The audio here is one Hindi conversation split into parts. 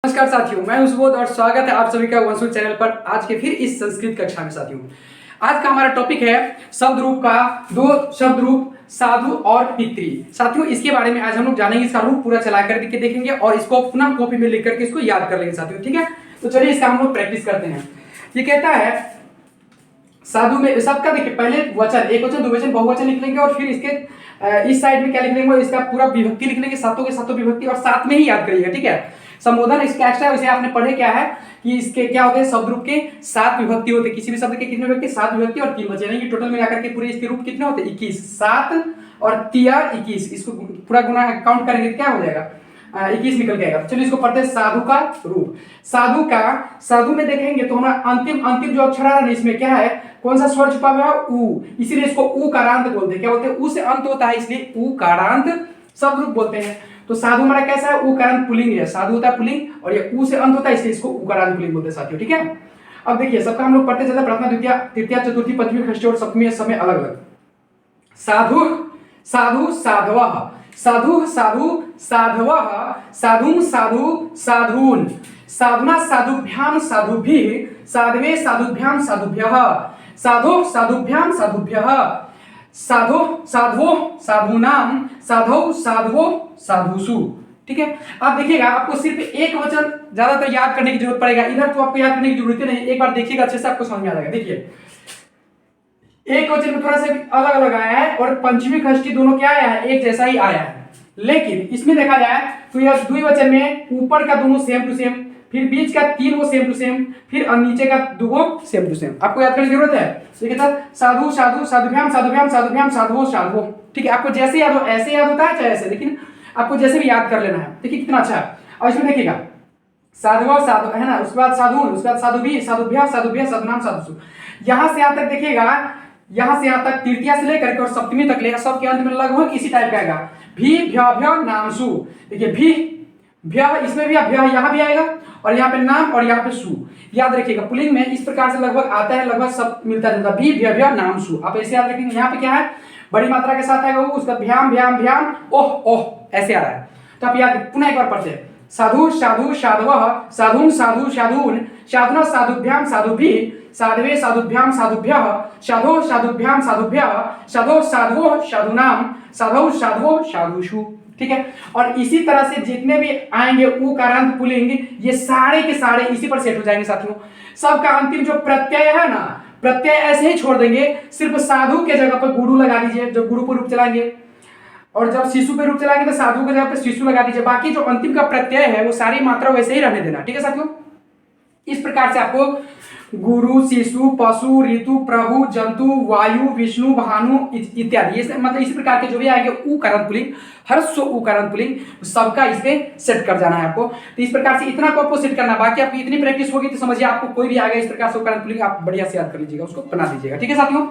नमस्कार साथियों, मैं हूं सुबोध और स्वागत है आप सभी का वंशुल चैनल पर। आज के फिर इस संस्कृत कक्षा में साथियों, आज का हमारा टॉपिक है शब्द रूप का दो शब्द रूप साधु और पितृ। साथियों, इसके बारे में आज हम लोग जानेंगे, इसका रूप पूरा चला कर देखेंगे और इसको पुनः कॉपी में लिख करके इसको याद कर लेंगे साथियों। ठीक है, तो चलिए इसका हम लोग प्रैक्टिस करते हैं। ये कहता है साधु में सबका देखिए, पहले वचन, एक वचन, द्विवचन, बहुवचन लिख लेंगे और फिर इसके इस साइड में क्या लिख लेंगे, इसका पूरा विभक्ति लिख लेंगे, सातों के सातों विभक्ति, और साथ में ही याद करिएगा। ठीक है, संबोधन इसका एक्स्ट्रा वैसे आपने पढ़े क्या है कि इसके क्या होते हैं, शब्द रूप के 7 विभक्ति होते हैं। किसी भी शब्द के कितने विभक्ति, 7 विभक्ति और 3 वचन, यानी कि टोटल मिलाकर के पूरे इसके रूप कितने होते हैं, 21। 7 और 3 21, इसको पूरा गुना काउंट करेंगे तो क्या हो जाएगा, 21 निकल के आएगा। चलिए इसको पढ़ते हैं। साधु का रूप, साधु में देखेंगे तो हमारा अंतिम जो अक्षर है इसमें क्या है, कौन सा स्वर छुपा हुआ है, ऊ, इसीलिए इसको उकारांत बोलते हैं। क्या बोलते हैं, ऊ से अंत होता है इसलिए उकारांत शब्द रूप बोलते हैं। तो साधु हमारा कैसा है, उकारांत पुल्लिंग है, साधु होता है पुल्लिंग और ये ऊ से अंत होता है इसलिए इसको उकारांत पुल्लिंग बोलते हैं साथियों। ठीक है, अब देखिए सबका हम लोग पढ़ते चलते, प्रथमा द्वितीय तृतीय चतुर्थी पंचमी षष्ठी और सप्तमी समय अलग अलग। साधु साधु साधवः, साधु साधु साधवः, साधुं साधु साधून्, साधुना साधुभ्याम साधुभिः, साध्वे साधुभ्याम साधुभ्यः, साधो साधुभ्याम साधुभ्यः, साधो साधवो साधूनाम, साधौ साधवो साधुषु। ठीक है, आप देखिएगा आपको सिर्फ एक वचन ज्यादातर याद करने की जरूरत पड़ेगा, इधर तो आपको याद करने की जरूरत नहीं। एक बार देखिएगा अच्छे से, आपको समझ में आ जाएगा। देखिए एक वचन में थोड़ा सा अलग अलग आया है और पंचमी षष्ठी दोनों क्या आया है, एक जैसा ही आया है। लेकिन इसमें देखा जाए तो यह द्विवचन में ऊपर का दोनों सेम टू सेम, फिर बीच का 3 वो सेम टू सेम, फिर नीचे का 2 वो सेम टू सेम। आपको याद करने की जरूरत है। देखिए साधु साधु साधुभ्याम साधुभ्याम साधुभ्याम साधुओ साधुओ। ठीक है, आपको जैसे याद हो ऐसे याद होता है चाहे ऐसे, लेकिन आपको जैसे भी याद कर लेना है। देखिए कितना अच्छा है। और इसमें देखिएगा साधुआ साधु है ना, उसके बाद साधुन, उसके बाद साधुभी, साधुभ्या साधुभ्या साधुनाम साधुषु। यहां से यहां तक देखिएगा, यहां से यहां तक तृतीया से लेकर के और सप्तमी तक लेगा, सबके अंत में लगभग इसी टाइप का आएगा। भी भ्य भ्य नामसु। देखिए भी भ्य, इसमें भी भ्य यहां भी आएगा और यहाँ पे नाम और यहाँ पे सु। याद रखिएगा पुल्लिंग में इस प्रकार से लगभग आता है, लगभग सब मिलता जुलता। भी भ्य भ्य नाम सु, आप ऐसे याद रखेंगे। यहाँ पे क्या है, बड़ी मात्रा के साथ आएगा वो, उसका भ्याम भ्याम भ्याम ओह ओह ऐसे आ रहा है। तो आप याद पुनः एक बार पढ़ते हैं। साधु साधु साधवः, साधुं साधु साधून्, साधुना साधुभ्याम साधुभिः, साध्वे साधुभ्याम साधुभ्यः, साधो साधुभ्याम साधुभ्यः, साधो साधवो साधूनाम, साधौ साधवो साधुषु। ठीक है, और इसी तरह से जितने भी आएंगे उकारांत पुल्लिंग, ये सारे के सारे इसी पर सेट हो जाएंगे साथियों। सबका अंतिम जो प्रत्यय है ना, प्रत्यय ऐसे ही छोड़ देंगे, सिर्फ साधु के जगह पर गुरु लगा दीजिए जब गुरु पर रूप चलाएंगे, और जब शिशु पे रूप चलाएंगे तो साधु के जगह पर शिशु लगा दीजिए। बाकी जो अंतिम का प्रत्यय है वो सारी मात्रा वैसे ही रहने देना। ठीक है साथियों, इस प्रकार से आपको गुरु, शिशु, पशु, ऋतु, प्रभु, जंतु, वायु, विष्णु, भानु इत्यादि, ये मतलब इस प्रकार के जो भी आएंगे उकारांत पुल्लिंग, हर्ष उकारांत पुल्लिंग, सबका इस पे सेट कर जाना है आपको। तो इस प्रकार से इतना को आपको सेट करना, बाकी आपकी इतनी प्रैक्टिस होगी तो समझिए आपको कोई भी आ गया इस प्रकार से उकारांत पुल्लिंग, आप बढ़िया से याद कर लीजिएगा, उसको बना दीजिएगा। ठीक है साथियों,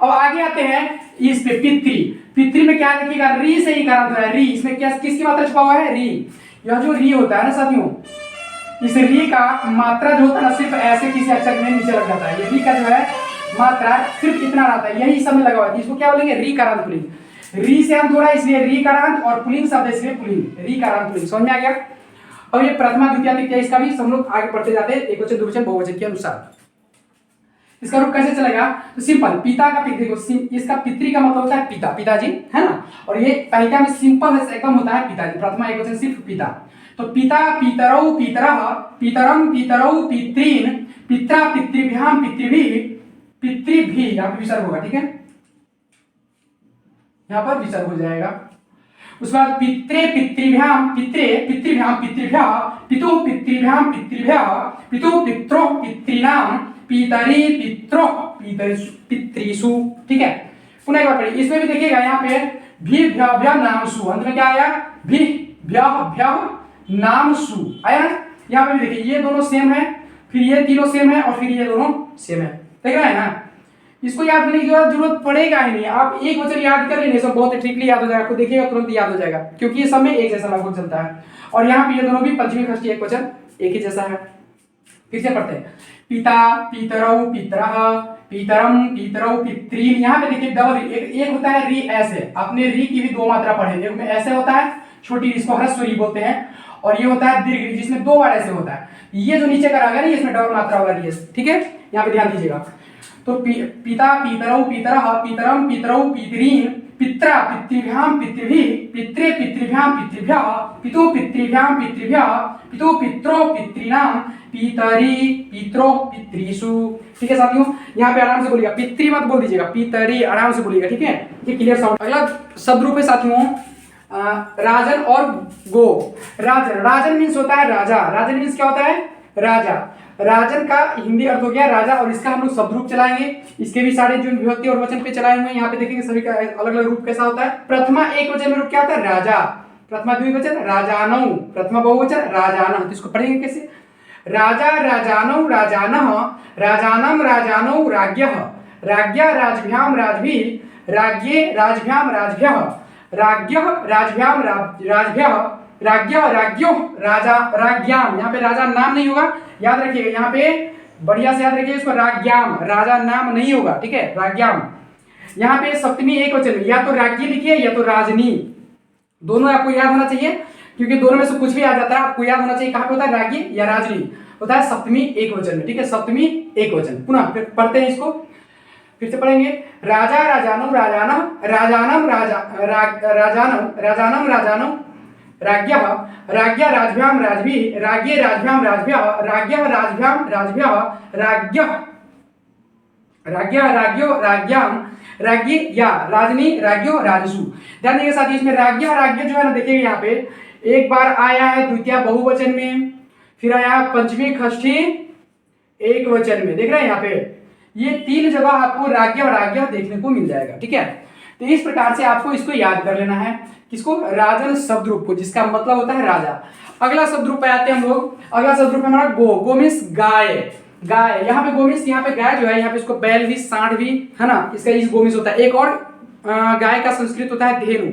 अब आगे आते हैं इस पे पितृ में क्या लिखिएगा, री से ही करांत है। री इसमें क्या किसकी मात्रा छुपा हुआ है, री। यह जो री होता है ना साथियों, इस री का मात्रा जो होता है ना, सिर्फ ऐसे किसी अक्षर में नीचे लग जाता है। ये री का जो है मात्रा सिर्फ इतना रहता है, यही समय लगा हुआ है। इसको क्या बोलेंगे, री करांत पुल्लिंग। री से अंत हो रहा है इसलिए री करांत, और पुल्लिंग शब्द इसलिए पुल्लिंग, री करांत पुल्लिंग। समझ में आ गया। और ये प्रथमा द्वितीय तृतीया, इसका भी हम लोग आगे पढ़ते जाते हैं एक वचन द्विवचन बहुवचन के अनुसार। इसका रूप कैसे चलेगा, तो सिंपल पिता का पितृ को, इसका पितृ का मतलब होता है पिता, पिताजी है ना, और ये पहला में सिंपल एकदम होता है पिताजी, प्रथमा एक वचन सिर्फ पिता। तो पिता पितरौ पितरः, पितरम पितरौ पितॄन्, पित्रा पितृभ्याम पितृभिः, पितृभिः, यहाँ पे विसर्ग होगा। ठीक है, यहाँ पर विसर्ग हो जाएगा। उसके बाद पित्रे पितृभ्याम पितृभ्याम पितृभ्यः, पितुः पितृभ्याम पितृभ्यः, पितुः पित्रोः पितॄणाम, पितरी पित्रोः पितृषु। ठीक है, पुनः एक बार पढ़िए। इसमें भी देखिएगा यहाँ पे भी भ्य भ्य नामसु, अंत में क्या आया, भी भ्य भ्य नामसु आया ना। यहाँ पे भी देखिए ये दोनों सेम है, फिर ये तीनों सेम है और फिर ये दोनों सेम है। देख रहे हैं ना, इसको याद करने की जरूरत पड़ेगा ही नहीं, आप एक वचन याद कर लेंगे सब बहुत ट्रिकली याद हो जाएगा, आपको देखिएगा तुरंत याद हो जाएगा, क्योंकि ये सब में एक जैसा लगभग चलता है। और यहाँ पे ये दोनों भी पंचमी षष्ठी एक वचन एक ही जैसा है। फिर से पढ़ते हैं। पिता पितरौ पितरः, पितरम पितरौ पितॄन्। यहाँ पे देखिए डबल एक होता है री ऐसे, आपने री की भी 2 मात्रा पढ़े, एक में ऐसे होता है छोटी, इसको ह्रस्व री बोलते हैं, और ये होता है दीर्घ जिसमें 2 बार ऐसे होता है। ये जो नीचे का राग है ना इसमें डबल मात्रा वाला डी, ठीक है, यहाँ पे ध्यान दीजिएगा। तो पिता पितरौ पितरः पितरम पितरौ पितरीन् पित्रा पितृभ्याम पितृभिः पित्रे पितृभ्याम पितृभ्यः पितु पितृभ्याम पितृभ्यः पितु पित्रो पितॄणाम पितरी पित्रो पितृषु। ठीक है साथियों, यहाँ पे आराम से बोलिएगा, पितरी मत बोल दीजिएगा, पितरी आराम से बोलिएगा, ठीक है, ये क्लियर साउंड। अगला शब्द रूप है साथियों राजन और गो। राजन, राजन मीन्स होता है राजा, राजन मीन्स क्या होता है राजा। राजन का हिंदी अर्थ हो गया राजा, और इसका हम लोग शब्द रूप चलाएंगे। इसके भी सारे जो विभक्ति और वचन पे चलाए हुए हैं, यहाँ पे देखेंगे सभी का अलग अलग रूप कैसा होता है। प्रथमा एक वचन में रूप क्या होता है राजा, प्रथमा द्विवचन राजानौ, प्रथमा बहुवचन राजानः। तो इसको पढ़ेंगे कैसे, राजा राजानौ राजानः राजानम राजानौ राज्ञः राज्ञा राजभ्याम राजभिः राज्ञे राजभ्याम राजभ्यः राज्ञः राजभ्याम राजभ्यः राज्ञः राज्ञो राजा राज्ञाम। यहाँ पे राजा नाम नहीं होगा, याद रखिएगा, यहाँ पे बढ़िया से याद रखिए इसको, राज्ञाम, राजा नाम नहीं होगा, ठीक है, राज्ञाम। यहाँ पे सप्तमी एक वचन, या तो राज्ञी लिखिए या तो राजनी, दोनों आपको याद होना चाहिए, क्योंकि दोनों में से कुछ भी आ जाता है, आपको याद होना चाहिए कहाँ पे होता है राज्ञी या राजनी, होता है सप्तमी एक वचन में, ठीक है, सप्तमी एक वचन। पुनः फिर पढ़ते हैं इसको, फिर से पढ़ेंगे, राजा राजानम राजानः राजानम राजानम राजानम राजानम राज्ञः राज्ञा राजभ्याम राजभिः राज्ञे राजभ्याम राजभ्यः राज्ञः राजभ्याम राजभ्यः राज्ञः राज्ञः राज्ञो राज्ञाम राज्ञी या राजनी राज्ञो राजसु। ध्यान दीजिए साथियों, इसमें राज्ञः राज्ञ जो है ना, देखिए यहाँ पे एक बार आया है द्वितीय बहुवचन में, फिर आया पंचमी षष्ठी एक वचन में, देख रहे हैं यहाँ पे, ये 3 जगह आपको राज्ञ और राज्ञ देखने को मिल जाएगा, ठीक है। तो इस प्रकार से आपको इसको याद कर लेना है, किसको, राजन शब्द रूप को, जिसका मतलब होता है राजा। अगला शब्द रूप पे आते हैं हम लोग, अगला शब्द रूप है हमारा गो। गो मीन्स गाय, गाय, यहाँ पे गो मीन्स, यहाँ पे गाय जो है, यहाँ पे इसको बैल भी सांड भी है ना, इसका इस गो मीन्स होता है। एक और गाय का संस्कृत होता है धेनु।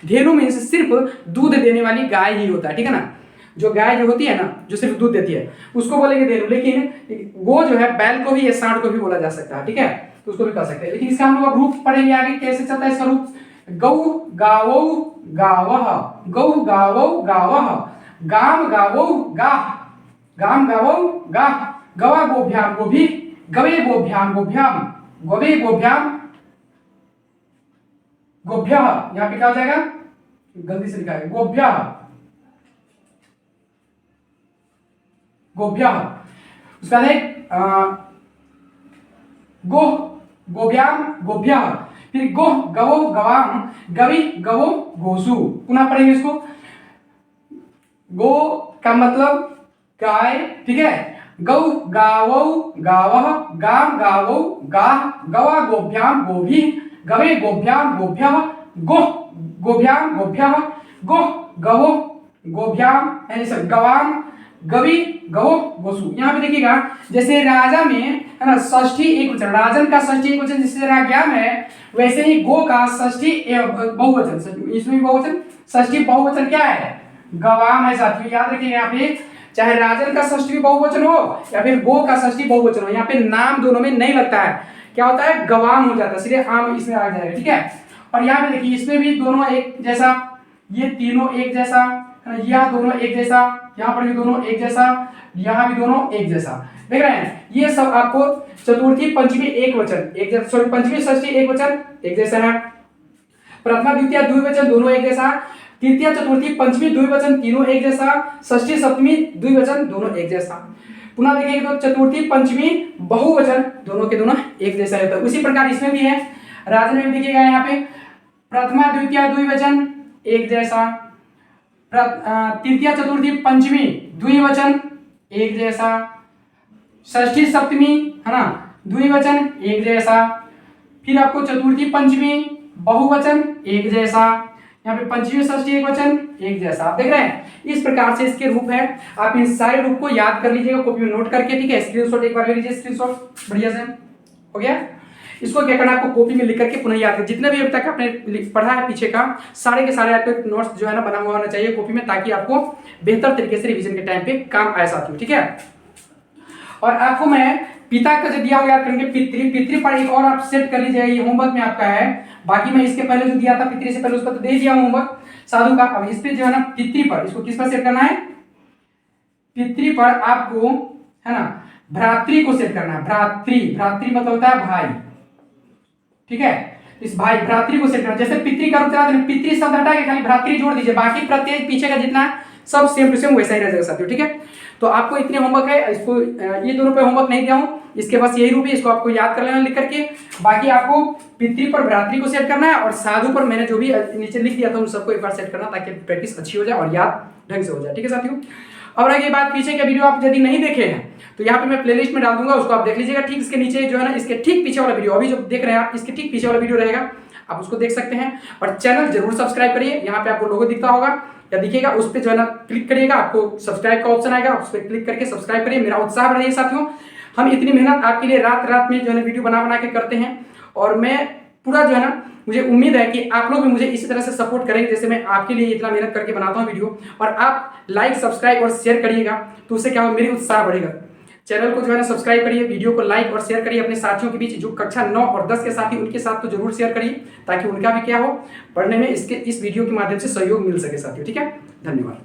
धेनु मीन्स सिर्फ दूध देने वाली गाय ही होता है, ठीक है ना, जो गाय जो होती है ना, जो सिर्फ दूध देती है, उसको बोलेंगे धेनु। लेकिन गो जो है बैल को भी या सांड को भी बोला जा सकता है, ठीक है, तो उसको भी कह सकते हैं। लेकिन इसका हम लोग रूप पढ़ेंगे आगे, कैसे चलता है इसका रूप, गौ गावौ गावः गौ गावौ गावः गाम गावौ गाः गाम गावौ गाः गवा गोभ्याम गोभी गवे गोभ्याम गोभ्याम गवे गोभ्याम गोभ्यः। यहाँ पे क्या हो जाएगा, गलती से लिखा है गोभ्यः गोभ्यः। उसका गोह गोभ्याम गोभ्यः, फिर गोह गवो गवाम गवी गवो गोसु। पुनः पढ़ेंगे इसको, गो का मतलब गाय, ठीक है, गौ गावौ गावः गाम गावौ गाः गवा गोभ्याम गोभी गवे गोभ्याम गोभ्यः गोह गोभ्याम गोभ्यः गोह गवो गोभ्याम गवाम गवी गवो गोसु। यहाँ पे देखिएगा, जैसे राजा में है ना षष्ठी एक वचन, राजन का षष्ठी एक वचन जिससे राज्ञाम है, वैसे ही गो का षष्ठी बहुवचन, इसमें बहुवचन षष्ठी बहुवचन क्या है, गवाम है साथियों। याद रखिए, यहाँ पे चाहे राजन का षष्ठी बहुवचन हो या फिर गो का षष्ठी बहुवचन हो, यहाँ पे नाम दोनों में नहीं लगता है, क्या होता है गवाम हो जाता है, सीधे आम इसमें आ जाएगा, ठीक है। और यहाँ पे देखिए, इसमें भी दोनों एक जैसा, ये तीनों एक जैसा, यह दोनों एक जैसा, यहाँ पर भी दोनों एक जैसा, यहाँ भी दोनों एक जैसा, देख रहे हैं। ये सब आपको चतुर्थी पंचमी एक वचन एक जैसा, सॉरी पंचमी षष्ठी एक वचन एक जैसा है, प्रथमा द्वितीय द्विवचन दोनों एक जैसा, तृतीय चतुर्थी पंचमी द्विवचन तीनों एक जैसा, षष्ठी सप्तमी द्विवचन दोनों एक जैसा। पुनः देखिए तो चतुर्थी पंचमी बहुवचन दोनों के दोनों एक जैसा होता है। उसी प्रकार इसमें भी है, राजन में देखिएगा यहाँ पे प्रथमा द्वितीय द्विवचन एक जैसा, तृतीय चतुर्थी पंचमी द्विवचन एक जैसा, षष्ठी सप्तमी है ना द्विवचन एक जैसा, फिर आपको चतुर्थी पंचमी बहुवचन एक जैसा, यहाँ पे पंचमी षष्ठी एक वचन एक जैसा। आप देख रहे हैं, इस प्रकार से इसके रूप है। आप इन सारे रूप को याद कर लीजिएगा, कॉपी में नोट करके, ठीक है, स्क्रीनशॉट एक बार ले लीजिए, स्क्रीनशॉट बढ़िया से हो गया। इसको क्या करना है, आपको कॉपी में लिख करके पुनः याद कर, जितने भी अभी तक आपने पढ़ा है पीछे का सारे के सारे आपके नोट्स जो है ना बना हुआ होना चाहिए कॉपी में, ताकि आपको बेहतर तरीके से रिवीजन के टाइम पे काम आए साथियों, ठीक है। और आपको मैं पिता का जो दिया हुआ याद करेंगे, पितृ, पितृ पर एक और आप सेट कर लीजिएगा, ये होमवर्क में आपका है। बाकी मैं इसके पहले जो दिया था पितृ से पहले, उस पर तो दे दिया होमवर्क साधु का। अब इस पे जो है ना पितृ पर, इसको किस पर सेट करना है, पितृ पर आपको है ना भ्रातृ को सेट करना है। भ्रातृ मतलब होता है भाई, ठीक है। इस भाई भ्रातृ को सेट करना, जैसे पितृ का रूप चला तो पितृ शब्द हटा के खाली भ्रातृ जोड़ दीजिए, बाकी प्रत्यय पीछे का जितना सब सेम टू सेम वैसा ही रह जाएगा साथियों, ठीक है। तो आपको इतने होमवर्क है, इसको ये दोनों पे होमवर्क नहीं दिया हूं, इसके बस यही रूप है, इसको आपको याद कर लेना लिख करके। बाकी आपको पितृ पर भ्रातृ को सेट करना है और साधु पर मैंने जो भी नीचे लिख दिया था उन सबको एक बार सेट करना, ताकि प्रैक्टिस अच्छी हो जाए और याद ढंग से हो जाए, ठीक है साथियों। और आगे बात, पीछे का वीडियो आप यदि नहीं देखे हैं तो यहाँ पे मैं प्लेलिस्ट में डाल दूंगा, उसको आप देख लीजिएगा। ठीक इसके नीचे जो है ना, इसके ठीक पीछे वाला वीडियो, अभी जो देख रहे हैं आप, इसके ठीक पीछे वाला वीडियो रहेगा, आप उसको देख सकते हैं। और चैनल जरूर सब्सक्राइब करिए, यहाँ पे आपको लोगो दिखता होगा या दिखेगा, उस पर जो है ना क्लिक करिएगा, आपको सब्सक्राइब का ऑप्शन आएगा, उस पर क्लिक करके सब्सक्राइब करिए। मेरा उत्साह बढ़ाइए साथियों, हम इतनी मेहनत आपके लिए रात में जो है ना वीडियो बना के करते हैं, और मैं पूरा जो है ना, मुझे उम्मीद है कि आप लोग भी मुझे इसी तरह से सपोर्ट करेंगे जैसे मैं आपके लिए इतना मेहनत करके बनाता हूँ वीडियो। और आप लाइक, सब्सक्राइब और शेयर करिएगा, तो उससे क्या होगा, मेरी उत्साह बढ़ेगा। चैनल को जो है ना सब्सक्राइब करिए, वीडियो को लाइक और शेयर करिए अपने साथियों के बीच, जो कक्षा 9 और 10 के साथी उनके साथ तो जरूर शेयर करिए, ताकि उनका भी क्या हो, पढ़ने में इस वीडियो के माध्यम से सहयोग मिल सके साथियों, ठीक है। धन्यवाद।